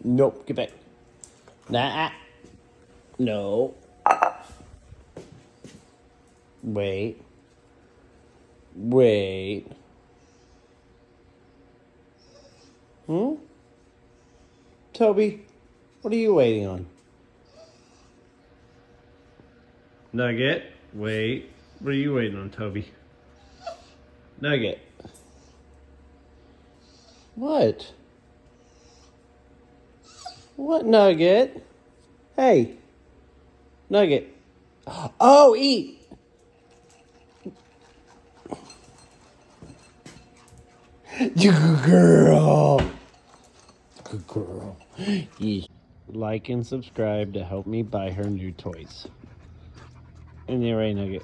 Nope, get back. Nah. No. Wait. Wait. Toby, what are you waiting on? Nugget, wait. What are you waiting on, Toby? Nugget. What? What, Nugget? Hey. Nugget. Oh, eat. You good girl. Good girl. Yeah. Like and subscribe to help me buy her new toys. And you're right, Nugget.